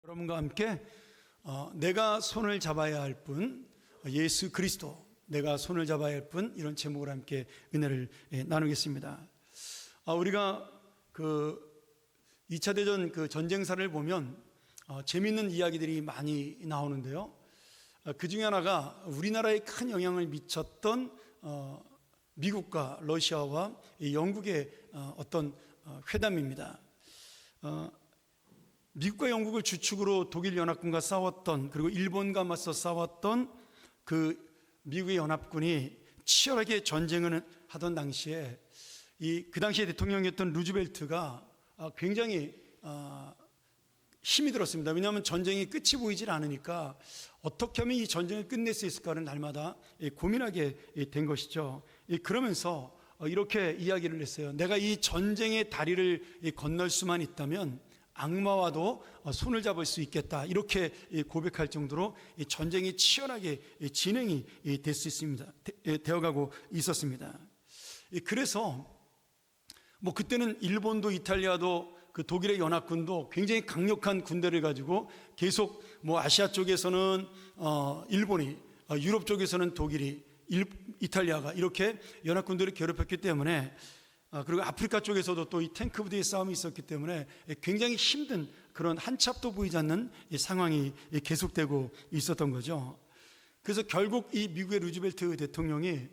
여러분과 함께 내가 손을 잡아야 할 분, 예수 그리스도, 내가 손을 잡아야 할 분, 이런 제목으로 함께 은혜를 나누겠습니다. 우리가 그 2차 대전 그 전쟁사를 보면 재미있는 이야기들이 많이 나오는데요. 그 중에 하나가 우리나라에 큰 영향을 미쳤던 미국과 러시아와 영국의 어떤 회담입니다. 미국과 영국을 주축으로 독일 연합군과 싸웠던, 그리고 일본과 맞서 싸웠던 그 미국의 연합군이 치열하게 전쟁을 하던 당시에 그 당시에 대통령이었던 루즈벨트가 굉장히 힘이 들었습니다. 왜냐하면 전쟁이 끝이 보이질 않으니까 어떻게 하면 이 전쟁을 끝낼 수 있을까를 날마다 고민하게 된 것이죠. 그러면서 이렇게 이야기를 했어요. 내가 이 전쟁의 다리를 건널 수만 있다면 악마와도 손을 잡을 수 있겠다, 이렇게 고백할 정도로 전쟁이 치열하게 진행이 될 수 있습니다. 되어가고 있었습니다. 그래서 그때는 일본도 이탈리아도 그 독일의 연합군도 굉장히 강력한 군대를 가지고 계속 아시아 쪽에서는 일본이, 유럽 쪽에서는 독일이, 이탈리아가 이렇게 연합군들을 괴롭혔기 때문에, 그리고 아프리카 쪽에서도 또 이 탱크 부대의 싸움이 있었기 때문에 굉장히 힘든 그런 한 치 앞도 보이지 않는 상황이 계속되고 있었던 거죠. 그래서 결국 이 미국의 루즈벨트 대통령이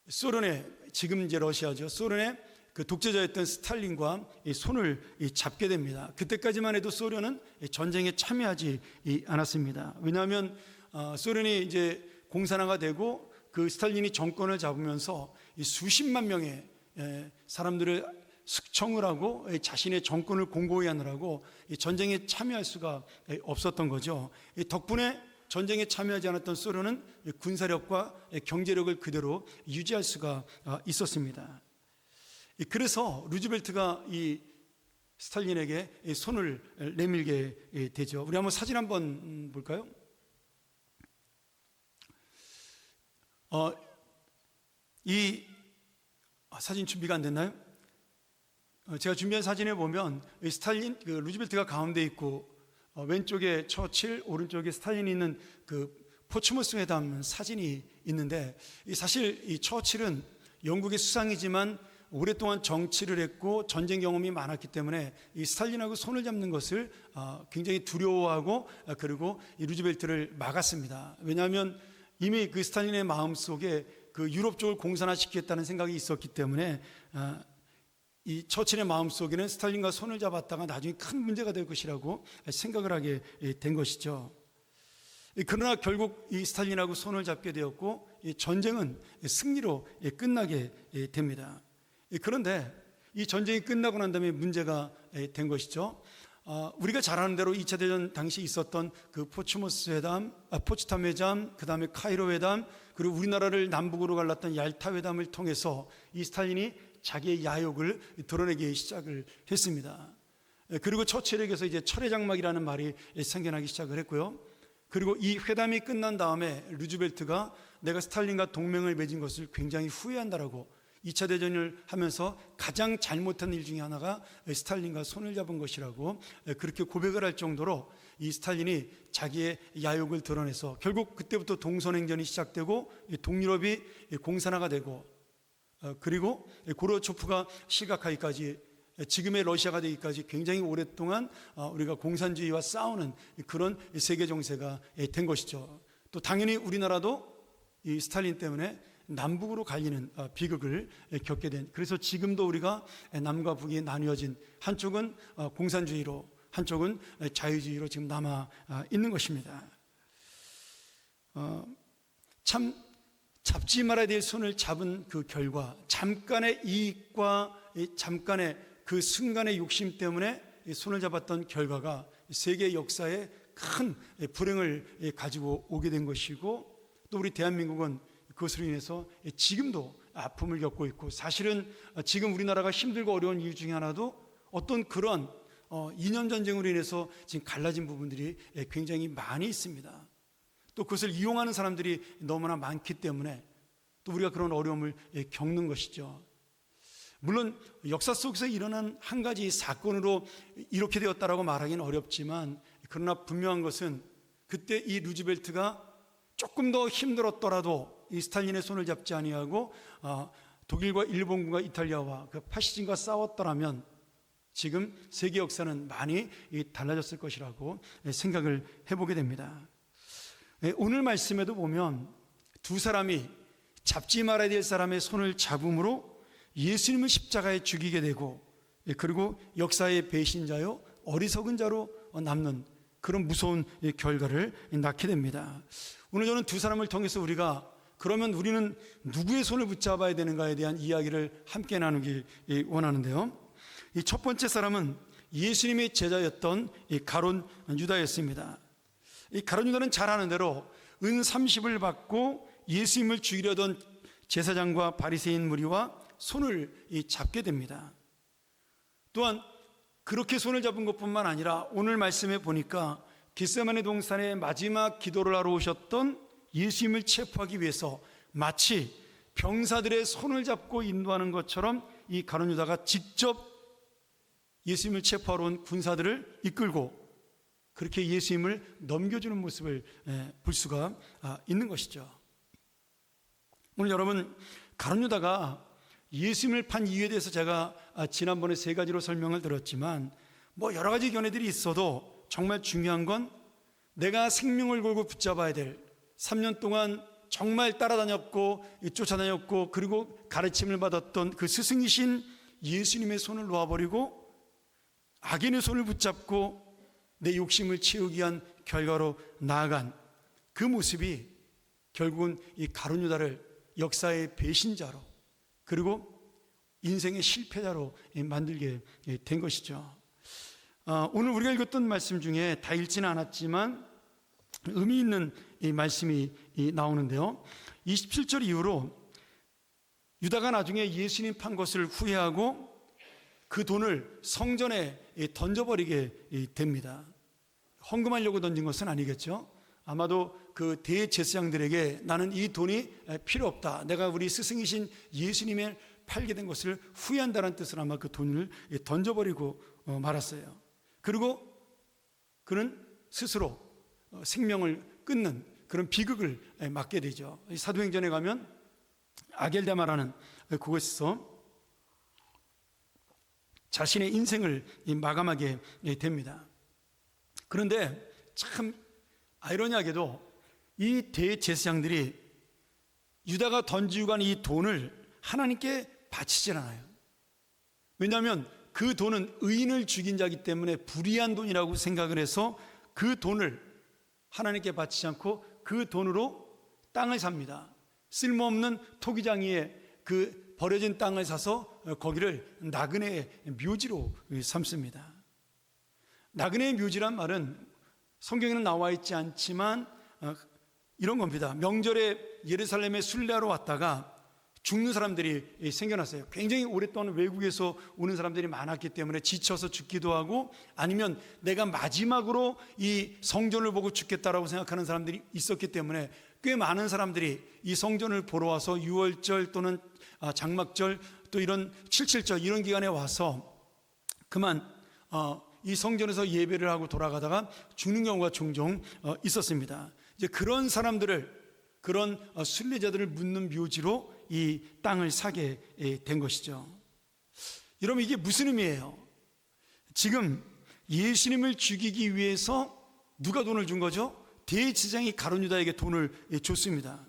소련의, 지금 이제 러시아죠, 소련의 그 독재자였던 스탈린과 손을 잡게 됩니다. 그때까지만 해도 소련은 전쟁에 참여하지 않았습니다. 왜냐하면 소련이 이제 공산화가 되고 그 스탈린이 정권을 잡으면서 수십만 명의 사람들을 숙청을 하고 자신의 정권을 공고히 하느라고 전쟁에 참여할 수가 없었던 거죠. 덕분에 전쟁에 참여하지 않았던 소련은 군사력과 경제력을 그대로 유지할 수가 있었습니다. 그래서 루즈벨트가 이 스탈린에게 손을 내밀게 되죠. 우리 한번 사진 한번 볼까요? 이 사진 준비가 안 됐나요? 제가 준비한 사진에 보면 스탈린, 그 루즈벨트가 가운데 있고 왼쪽에 처칠, 오른쪽에 스탈린이 있는 그 포츠모스 회담 사진이 있는데, 사실 이 처칠은 영국의 수상이지만 오랫동안 정치를 했고 전쟁 경험이 많았기 때문에 이 스탈린하고 손을 잡는 것을 굉장히 두려워하고, 그리고 이 루즈벨트를 막았습니다. 왜냐하면 이미 그 스탈린의 마음속에 그 유럽 쪽을 공산화시키겠다는 생각이 있었기 때문에 이 처칠의 마음속에는 스탈린과 손을 잡았다가 나중에 큰 문제가 될 것이라고 생각을 하게 된 것이죠. 그러나 결국 이 스탈린하고 손을 잡게 되었고, 이 전쟁은 승리로 끝나게 됩니다. 그런데 이 전쟁이 끝나고 난 다음에 문제가 된 것이죠. 우리가 잘 아는 대로 2차 대전 당시 있었던 그 포츠모스 회담, 포츠담 회담, 그 다음에 카이로 회담, 그리고 우리나라를 남북으로 갈랐던 얄타 회담을 통해서 이 스탈린이 자기의 야욕을 드러내기 시작을 했습니다. 그리고 처칠에게서 이제 철의 장막이라는 말이 생겨나기 시작을 했고요. 그리고 이 회담이 끝난 다음에 루즈벨트가 내가 스탈린과 동맹을 맺은 것을 굉장히 후회한다라고, 2차 대전을 하면서 가장 잘못한 일 중에 하나가 스탈린과 손을 잡은 것이라고 그렇게 고백을 할 정도로 이 스탈린이 자기의 야욕을 드러내서 결국 그때부터 동선행전이 시작되고 동유럽이 공산화가 되고, 그리고 고르바초프가 실각하기까지, 지금의 러시아가 되기까지 굉장히 오랫동안 우리가 공산주의와 싸우는 그런 세계 정세가 된 것이죠. 또 당연히 우리나라도 이 스탈린 때문에 남북으로 갈리는 비극을 겪게 된, 그래서 지금도 우리가 남과 북이 나뉘어진, 한쪽은 공산주의로, 한쪽은 자유주의로 지금 남아 있는 것입니다. 참 잡지 말아야 될 손을 잡은 그 결과, 잠깐의 이익과 잠깐의 그 순간의 욕심 때문에 손을 잡았던 결과가 세계 역사에 큰 불행을 가지고 오게 된 것이고, 또 우리 대한민국은 그것으로 인해서 지금도 아픔을 겪고 있고, 사실은 지금 우리나라가 힘들고 어려운 이유 중에 하나도 어떤 그런 이념 전쟁으로 인해서 지금 갈라진 부분들이 굉장히 많이 있습니다. 또 그것을 이용하는 사람들이 너무나 많기 때문에 또 우리가 그런 어려움을 겪는 것이죠. 물론 역사 속에서 일어난 한 가지 사건으로 이렇게 되었다라고 말하기는 어렵지만, 그러나 분명한 것은 그때 이 루즈벨트가 조금 더 힘들었더라도 이 스탈린의 손을 잡지 아니하고 독일과 일본과 이탈리아와 그 파시즘과 싸웠더라면 지금 세계 역사는 많이 달라졌을 것이라고 생각을 해보게 됩니다. 오늘 말씀에도 보면 두 사람이 잡지 말아야 될 사람의 손을 잡음으로 예수님을 십자가에 죽이게 되고, 그리고 역사의 배신자요 어리석은 자로 남는 그런 무서운 결과를 낳게 됩니다. 오늘 저는 두 사람을 통해서 우리가 그러면 우리는 누구의 손을 붙잡아야 되는가에 대한 이야기를 함께 나누기 원하는데요. 이 첫 번째 사람은 예수님의 제자였던 이 가룟 유다였습니다. 이 가룟 유다는 잘 아는 대로 은 30을 받고 예수님을 죽이려던 제사장과 바리새인 무리와 손을 잡게 됩니다. 또한 그렇게 손을 잡은 것뿐만 아니라 오늘 말씀에 보니까 겟세마네 동산에 마지막 기도를 하러 오셨던 예수님을 체포하기 위해서 마치 병사들의 손을 잡고 인도하는 것처럼 이 가룟 유다가 직접 예수님을 체포하러 온 군사들을 이끌고 그렇게 예수님을 넘겨주는 모습을 볼 수가 있는 것이죠. 오늘 여러분, 가룟 유다가 예수님을 판 이유에 대해서 제가 지난번에 세 가지로 설명을 들었지만 여러 가지 견해들이 있어도 정말 중요한 건 내가 생명을 걸고 붙잡아야 될 3년 동안 정말 따라다녔고 쫓아다녔고 그리고 가르침을 받았던 그 스승이신 예수님의 손을 놓아버리고 악인의 손을 붙잡고 내 욕심을 채우기 위한 결과로 나아간 그 모습이 결국은 이 가룟 유다를 역사의 배신자로 그리고 인생의 실패자로 만들게 된 것이죠. 오늘 우리가 읽었던 말씀 중에 다 읽지는 않았지만 의미 있는 이 말씀이 나오는데요. 27절 이후로 유다가 나중에 예수님 판 것을 후회하고 그 돈을 성전에 던져버리게 됩니다. 헌금하려고 던진 것은 아니겠죠. 아마도 그 대제사장들에게 나는 이 돈이 필요 없다, 내가 우리 스승이신 예수님을 팔게 된 것을 후회한다는 뜻으로 아마 그 돈을 던져버리고 말았어요. 그리고 그는 스스로 생명을 끊는 그런 비극을 맞게 되죠. 사도행전에 가면 아겔다마라는 그곳에서 자신의 인생을 마감하게 됩니다. 그런데 참 아이러니하게도 이 대제사장들이 유다가 던지고 간 이 돈을 하나님께 바치질 않아요. 왜냐하면 그 돈은 의인을 죽인 자이기 때문에 불의한 돈이라고 생각을 해서 그 돈을 하나님께 바치지 않고 그 돈으로 땅을 삽니다. 쓸모없는 토기장이에 그 버려진 땅을 사서 거기를 나그네의 묘지로 삼습니다. 나그네의 묘지란 말은 성경에는 나와 있지 않지만 이런 겁니다. 명절에 예루살렘에 순례하러 왔다가 죽는 사람들이 생겨났어요. 굉장히 오랫동안 외국에서 오는 사람들이 많았기 때문에 지쳐서 죽기도 하고, 아니면 내가 마지막으로 이 성전을 보고 죽겠다라고 생각하는 사람들이 있었기 때문에 꽤 많은 사람들이 이 성전을 보러 와서 유월절 또는 장막절 또 이런 77절 이런 기간에 와서 그만 이 성전에서 예배를 하고 돌아가다가 죽는 경우가 종종 있었습니다. 이제 그런 사람들을, 그런 순례자들을 묻는 묘지로 이 땅을 사게 된 것이죠. 여러분, 이게 무슨 의미예요? 지금 예수님을 죽이기 위해서 누가 돈을 준 거죠? 대제사장이 가룟 유다에게 돈을 줬습니다.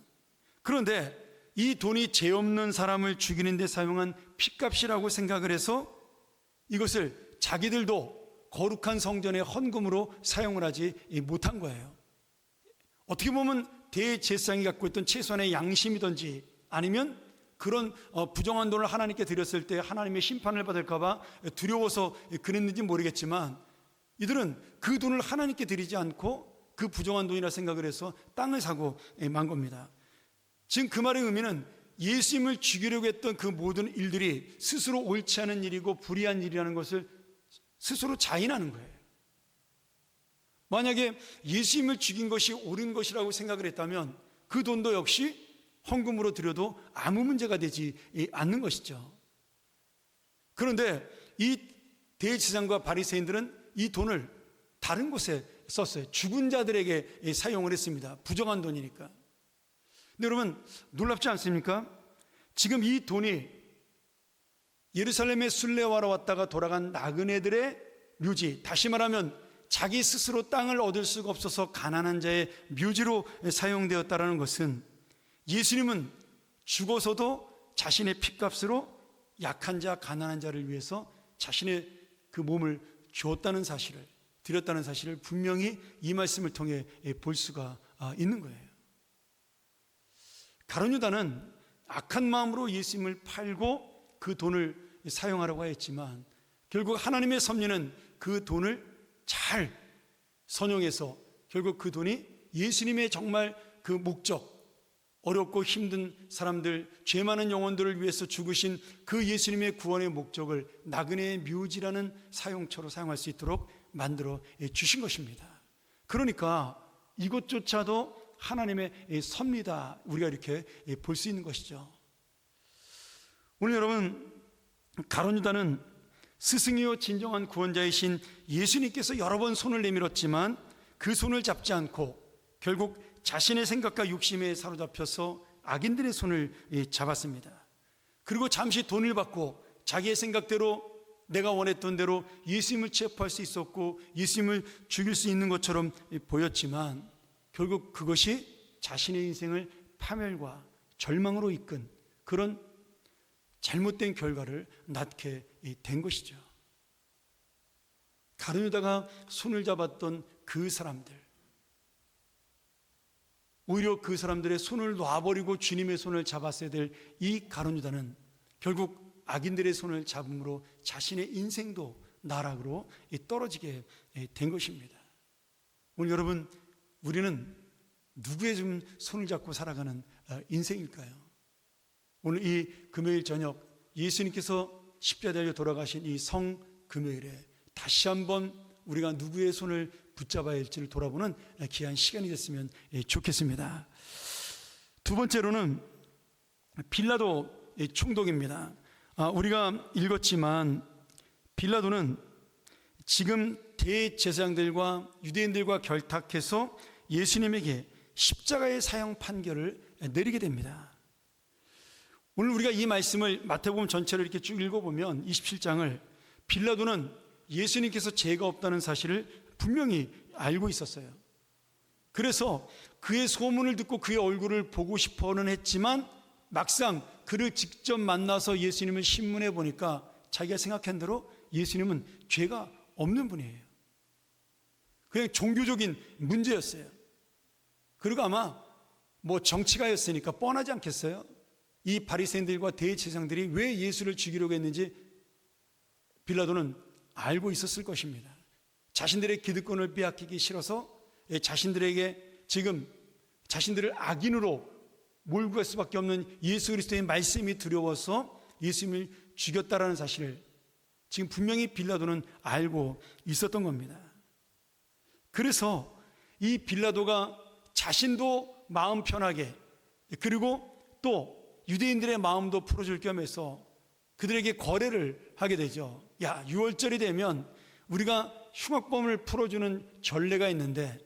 그런데 이 돈이 죄 없는 사람을 죽이는 데 사용한 핏값이라고 생각을 해서 이것을 자기들도 거룩한 성전의 헌금으로 사용을 하지 못한 거예요. 어떻게 보면 대제사장이 갖고 있던 최소한의 양심이든지 아니면 그런 부정한 돈을 하나님께 드렸을 때 하나님의 심판을 받을까 봐 두려워서 그랬는지 모르겠지만, 이들은 그 돈을 하나님께 드리지 않고 그 부정한 돈이라 생각을 해서 땅을 사고 만 겁니다. 지금 그 말의 의미는 예수님을 죽이려고 했던 그 모든 일들이 스스로 옳지 않은 일이고 불의한 일이라는 것을 스스로 자인하는 거예요. 만약에 예수님을 죽인 것이 옳은 것이라고 생각을 했다면 그 돈도 역시 헌금으로 드려도 아무 문제가 되지 않는 것이죠. 그런데 이 대제사장과 바리새인들은 이 돈을 다른 곳에 썼어요. 죽은 자들에게 사용을 했습니다. 부정한 돈이니까. 근데 여러분 놀랍지 않습니까? 지금 이 돈이 예루살렘에 순례하러 왔다가 돌아간 나그네들의 묘지, 다시 말하면 자기 스스로 땅을 얻을 수가 없어서 가난한 자의 묘지로 사용되었다는 것은 예수님은 죽어서도 자신의 피값으로 약한 자, 가난한 자를 위해서 자신의 그 몸을 주었다는 사실을, 드렸다는 사실을 분명히 이 말씀을 통해 볼 수가 있는 거예요. 가룟 유다는 악한 마음으로 예수님을 팔고 그 돈을 사용하라고 했지만 결국 하나님의 섭리는 그 돈을 잘 선용해서 결국 그 돈이 예수님의 정말 그 목적, 어렵고 힘든 사람들, 죄 많은 영혼들을 위해서 죽으신 그 예수님의 구원의 목적을 나그네의 묘지라는 사용처로 사용할 수 있도록 만들어 주신 것입니다. 그러니까 이것조차도 하나님의 섭리다, 우리가 이렇게 볼 수 있는 것이죠. 오늘 여러분, 가룟 유다는 스승이요 진정한 구원자이신 예수님께서 여러 번 손을 내밀었지만 그 손을 잡지 않고 결국 자신의 생각과 욕심에 사로잡혀서 악인들의 손을 잡았습니다. 그리고 잠시 돈을 받고 자기의 생각대로, 내가 원했던 대로 예수님을 체포할 수 있었고 예수님을 죽일 수 있는 것처럼 보였지만 결국 그것이 자신의 인생을 파멸과 절망으로 이끈 그런 잘못된 결과를 낳게 된 것이죠. 가룟 유다가 손을 잡았던 그 사람들, 오히려 그 사람들의 손을 놔버리고 주님의 손을 잡았어야 될 이 가룟 유다는 결국 악인들의 손을 잡음으로 자신의 인생도 나락으로 떨어지게 된 것입니다. 오늘 여러분, 우리는 누구의 좀 손을 잡고 살아가는 인생일까요? 오늘 이 금요일 저녁 예수님께서 십자가에 달려 돌아가신 이 성금요일에 다시 한번 우리가 누구의 손을 붙잡아야 할지를 돌아보는 귀한 시간이 됐으면 좋겠습니다. 두 번째로는 빌라도 총독입니다. 우리가 읽었지만 빌라도는 지금 대제사장들과 유대인들과 결탁해서 예수님에게 십자가의 사형 판결을 내리게 됩니다. 오늘 우리가 이 말씀을 마태복음 전체를 이렇게 쭉 읽어보면 27장을 빌라도는 예수님께서 죄가 없다는 사실을 분명히 알고 있었어요. 그래서 그의 소문을 듣고 그의 얼굴을 보고 싶어는 했지만 막상 그를 직접 만나서 예수님을 신문해 보니까 자기가 생각한 대로 예수님은 죄가 없는 분이에요. 그냥 종교적인 문제였어요. 그리고 아마 뭐 정치가였으니까 뻔하지 않겠어요? 이 바리새인들과 대제사장들이 왜 예수를 죽이려고 했는지 빌라도는 알고 있었을 것입니다. 자신들의 기득권을 빼앗기기 싫어서 자신들에게 지금 자신들을 악인으로 몰고 갈 수밖에 없는 예수 그리스도의 말씀이 두려워서 예수님을 죽였다라는 사실을 지금 분명히 빌라도는 알고 있었던 겁니다. 그래서 이 빌라도가 자신도 마음 편하게, 그리고 또 유대인들의 마음도 풀어줄 겸해서 그들에게 거래를 하게 되죠. 야, 6월절이 되면 우리가 흉악범을 풀어주는 전례가 있는데,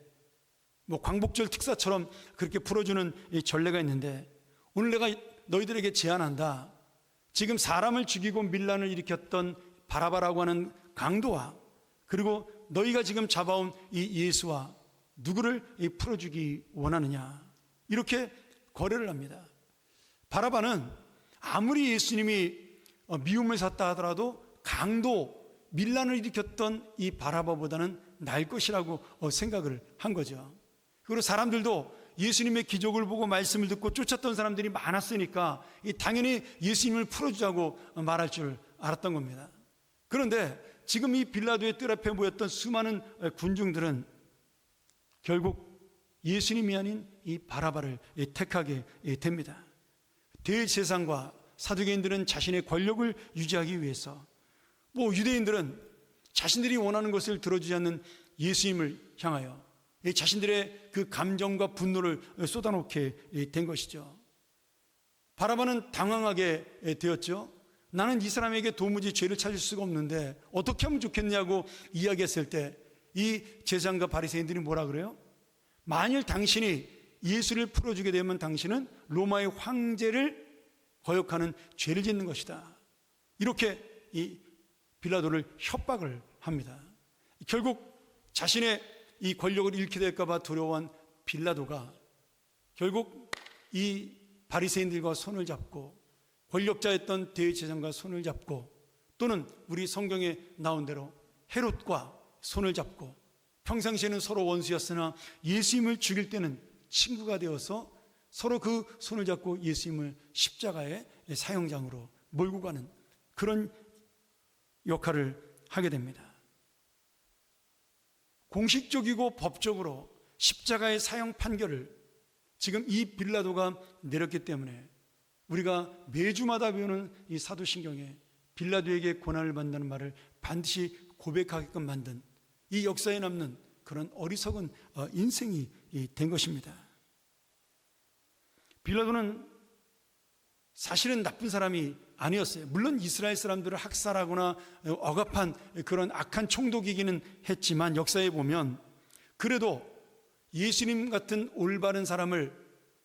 뭐 광복절 특사처럼 그렇게 풀어주는 이 전례가 있는데, 오늘 내가 너희들에게 제안한다. 지금 사람을 죽이고 밀란을 일으켰던 바라바라고 하는 강도와, 그리고 너희가 지금 잡아온 이 예수와 누구를 풀어주기 원하느냐, 이렇게 거래를 합니다. 바라바는 아무리 예수님이 미움을 샀다 하더라도 강도, 밀란을 일으켰던 이 바라바보다는 나을 것이라고 생각을 한 거죠. 그리고 사람들도 예수님의 기적을 보고 말씀을 듣고 쫓았던 사람들이 많았으니까 당연히 예수님을 풀어주자고 말할 줄 알았던 겁니다. 그런데 지금 이 빌라도의 뜰 앞에 모였던 수많은 군중들은 결국 예수님이 아닌 이 바라바를 택하게 됩니다. 대제사장과 사두개인들은 자신의 권력을 유지하기 위해서, 뭐 유대인들은 자신들이 원하는 것을 들어주지 않는 예수님을 향하여 자신들의 그 감정과 분노를 쏟아놓게 된 것이죠. 바라바는 당황하게 되었죠. 나는 이 사람에게 도무지 죄를 찾을 수가 없는데 어떻게 하면 좋겠냐고 이야기했을 때 이 제사장과 바리새인들이 뭐라 그래요? 만일 당신이 예수를 풀어주게 되면 당신은 로마의 황제를 거역하는 죄를 짓는 것이다. 이렇게 이 빌라도를 협박을 합니다. 결국 자신의 이 권력을 잃게 될까 봐 두려워한 빌라도가 결국 이 바리새인들과 손을 잡고 권력자였던 대제사장과 손을 잡고 또는 우리 성경에 나온 대로 헤롯과 손을 잡고 평상시에는 서로 원수였으나 예수님을 죽일 때는 친구가 되어서 서로 그 손을 잡고 예수님을 십자가의 사형장으로 몰고 가는 그런 역할을 하게 됩니다. 공식적이고 법적으로 십자가의 사형 판결을 지금 이 빌라도가 내렸기 때문에 우리가 매주마다 배우는 이 사도신경에 빌라도에게 고난을 받는다는 말을 반드시 고백하게끔 만든 이 역사에 남는 그런 어리석은 인생이 된 것입니다. 빌라도는 사실은 나쁜 사람이 아니었어요. 물론 이스라엘 사람들을 학살하거나 억압한 그런 악한 총독이기는 했지만 역사에 보면 그래도 예수님 같은 올바른 사람을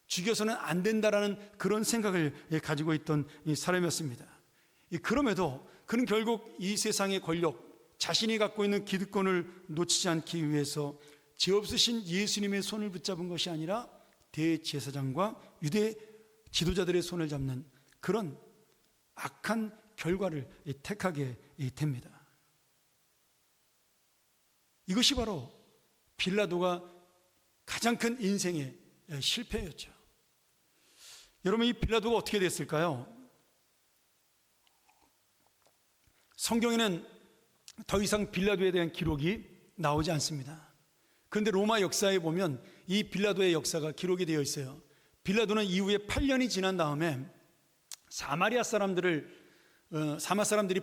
죽여서는 안 된다라는 그런 생각을 가지고 있던 사람이었습니다. 그럼에도 그는 결국 이 세상의 권력, 자신이 갖고 있는 기득권을 놓치지 않기 위해서 죄 없으신 예수님의 손을 붙잡은 것이 아니라 대제사장과 유대 지도자들의 손을 잡는 그런 악한 결과를 택하게 됩니다. 이것이 바로 빌라도가 가장 큰 인생의 실패였죠. 여러분, 이 빌라도가 어떻게 됐을까요? 성경에는 더 이상 빌라도에 대한 기록이 나오지 않습니다. 그런데 로마 역사에 보면 이 빌라도의 역사가 기록이 되어 있어요. 빌라도는 이후에 8년이 지난 다음에 사마리아 사람들이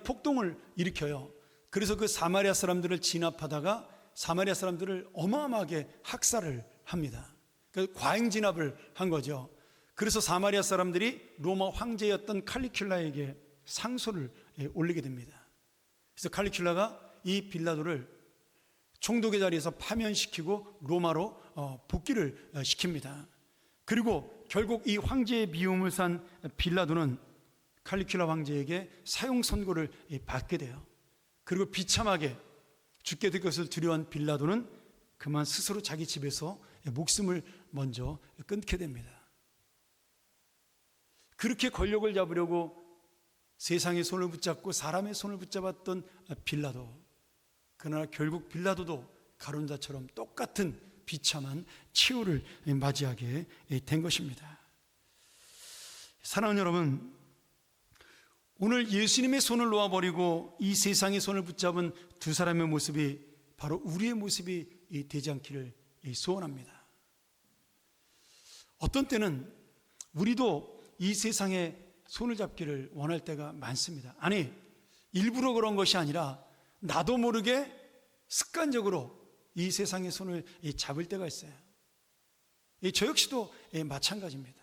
폭동을 일으켜요. 그래서 그 사마리아 사람들을 진압하다가 사마리아 사람들을 어마어마하게 학살을 합니다. 그러니까 과잉 진압을 한 거죠. 그래서 사마리아 사람들이 로마 황제였던 칼리큘라에게 상소를 올리게 됩니다. 그래서 칼리큘라가 이 빌라도를 총독의 자리에서 파면시키고 로마로 복귀를 시킵니다. 그리고 결국 이 황제의 미움을 산 빌라도는 칼리큘라 황제에게 사형 선고를 받게 돼요. 그리고 비참하게 죽게 될 것을 두려워한 빌라도는 그만 스스로 자기 집에서 목숨을 먼저 끊게 됩니다. 그렇게 권력을 잡으려고 세상의 손을 붙잡고 사람의 손을 붙잡았던 빌라도, 그러나 결국 빌라도도 가룟자처럼 똑같은 비참한 치유를 맞이하게 된 것입니다. 사랑하는 여러분, 오늘 예수님의 손을 놓아버리고 이 세상의 손을 붙잡은 두 사람의 모습이 바로 우리의 모습이 되지 않기를 소원합니다. 어떤 때는 우리도 이 세상에 손을 잡기를 원할 때가 많습니다. 아니, 일부러 그런 것이 아니라 나도 모르게 습관적으로 이 세상의 손을 잡을 때가 있어요. 저 역시도 마찬가지입니다.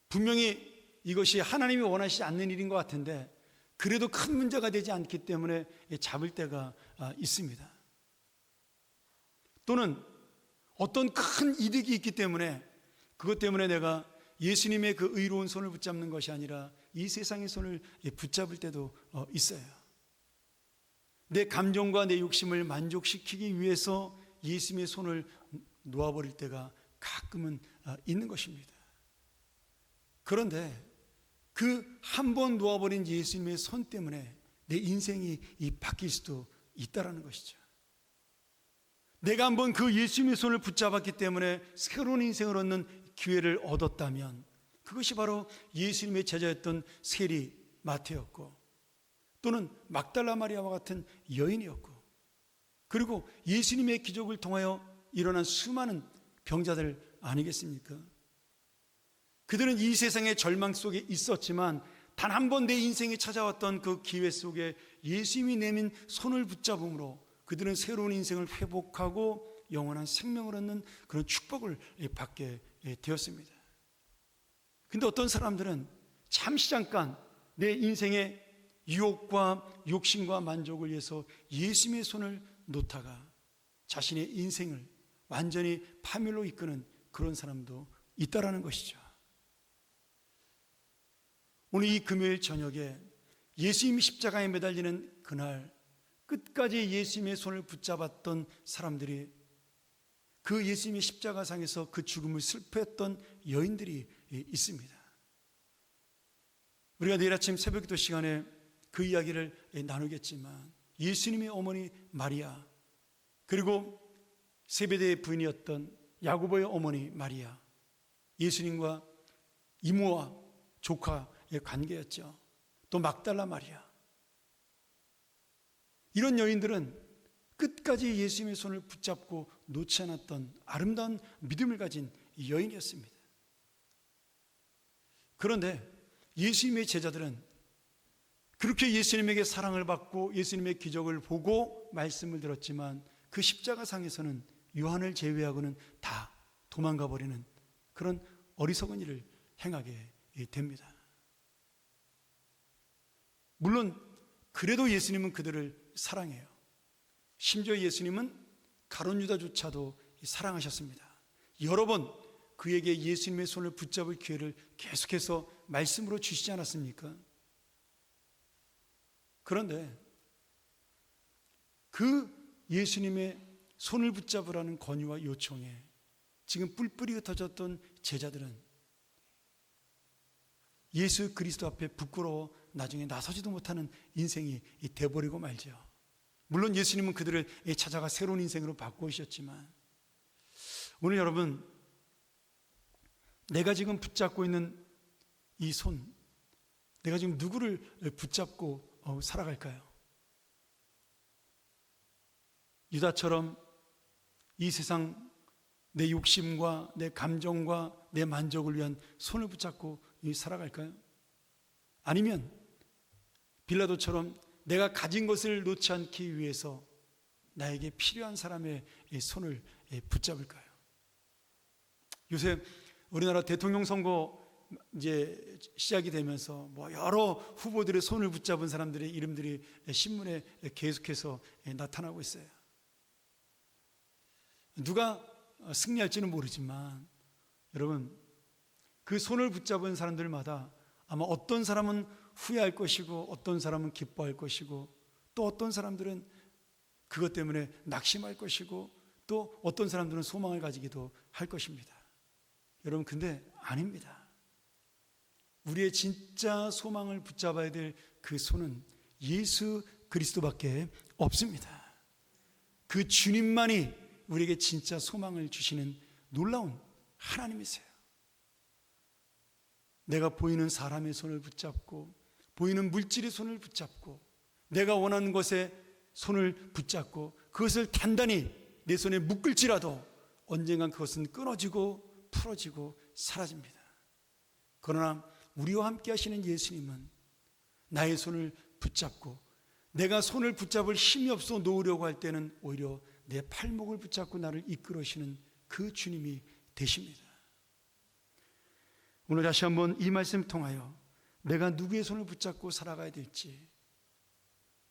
분명히 이것이 하나님이 원하시지 않는 일인 것 같은데 그래도 큰 문제가 되지 않기 때문에 잡을 때가 있습니다. 또는 어떤 큰 이득이 있기 때문에 그것 때문에 내가 예수님의 그 의로운 손을 붙잡는 것이 아니라 이 세상의 손을 붙잡을 때도 있어요. 내 감정과 내 욕심을 만족시키기 위해서 예수님의 손을 놓아버릴 때가 가끔은 있는 것입니다. 그런데 그 한 번 놓아버린 예수님의 손 때문에 내 인생이 바뀔 수도 있다는 것이죠. 내가 한번 그 예수님의 손을 붙잡았기 때문에 새로운 인생을 얻는 기회를 얻었다면 그것이 바로 예수님의 제자였던 세리 마태였고 또는 막달라 마리아와 같은 여인이었고 그리고 예수님의 기적을 통하여 일어난 수많은 병자들 아니겠습니까? 그들은 이 세상의 절망 속에 있었지만 단 한 번 내 인생에 찾아왔던 그 기회 속에 예수님이 내민 손을 붙잡음으로 그들은 새로운 인생을 회복하고 영원한 생명을 얻는 그런 축복을 받게 되었습니다. 근데 어떤 사람들은 잠시 잠깐 내 인생의 유혹과 욕심과 만족을 위해서 예수님의 손을 놓다가 자신의 인생을 완전히 파멸로 이끄는 그런 사람도 있다라는 것이죠. 오늘 이 금요일 저녁에 예수님이 십자가에 매달리는 그날 끝까지 예수님의 손을 붙잡았던 사람들이, 그 예수님의 십자가상에서 그 죽음을 슬퍼했던 여인들이 있습니다. 우리가 내일 아침 새벽기도 시간에 그 이야기를 나누겠지만, 예수님의 어머니 마리아, 그리고 세베대의 부인이었던 야고보의 어머니 마리아, 예수님과 이모와 조카의 관계였죠. 또 막달라 마리아, 이런 여인들은 끝까지 예수님의 손을 붙잡고 놓지 않았던 아름다운 믿음을 가진 여인이었습니다. 그런데 예수님의 제자들은 그렇게 예수님에게 사랑을 받고 예수님의 기적을 보고 말씀을 들었지만, 그 십자가상에서는 요한을 제외하고는 다 도망가 버리는 그런 어리석은 일을 행하게 됩니다. 물론 그래도 예수님은 그들을 사랑해요. 심지어 예수님은 가룟 유다조차도 사랑하셨습니다. 여러 번 그에게 예수님의 손을 붙잡을 기회를 계속해서 말씀으로 주시지 않았습니까? 그런데 그 예수님의 손을 붙잡으라는 권유와 요청에 지금 뿔뿔이 흩어졌던 제자들은 예수 그리스도 앞에 부끄러워 나중에 나서지도 못하는 인생이 돼버리고 말죠. 물론 예수님은 그들을 찾아가 새로운 인생으로 바꾸셨지만, 오늘 여러분, 내가 지금 붙잡고 있는 이 손, 내가 지금 누구를 붙잡고 살아갈까요? 유다처럼 이 세상 내 욕심과 내 감정과 내 만족을 위한 손을 붙잡고 살아갈까요? 아니면 빌라도처럼 내가 가진 것을 놓지 않기 위해서 나에게 필요한 사람의 손을 붙잡을까요? 요새 우리나라 대통령 선거 이제 시작이 되면서 여러 후보들의 손을 붙잡은 사람들의 이름들이 신문에 계속해서 나타나고 있어요. 누가 승리할지는 모르지만 여러분, 그 손을 붙잡은 사람들마다 아마 어떤 사람은 후회할 것이고, 어떤 사람은 기뻐할 것이고, 또 어떤 사람들은 그것 때문에 낙심할 것이고, 또 어떤 사람들은 소망을 가지기도 할 것입니다. 여러분, 근데 아닙니다. 우리의 진짜 소망을 붙잡아야 될 그 손은 예수 그리스도밖에 없습니다. 그 주님만이 우리에게 진짜 소망을 주시는 놀라운 하나님이세요. 내가 보이는 사람의 손을 붙잡고, 보이는 물질의 손을 붙잡고, 내가 원하는 것에 손을 붙잡고 그것을 단단히 내 손에 묶을지라도 언젠간 그것은 끊어지고 풀어지고 사라집니다. 그러나 우리와 함께 하시는 예수님은 나의 손을 붙잡고, 내가 손을 붙잡을 힘이 없어 놓으려고 할 때는 오히려 내 팔목을 붙잡고 나를 이끌어주시는 그 주님이 되십니다. 오늘 다시 한번 이 말씀 통하여 내가 누구의 손을 붙잡고 살아가야 될지,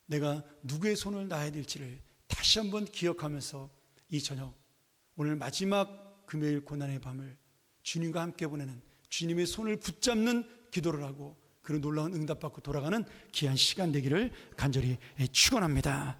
내가 누구의 손을 놔야 될지를 다시 한번 기억하면서 이 저녁, 오늘 마지막 금요일 고난의 밤을 주님과 함께 보내는, 주님의 손을 붙잡는 기도를 하고 그런 놀라운 응답받고 돌아가는 귀한 시간 되기를 간절히 축원합니다.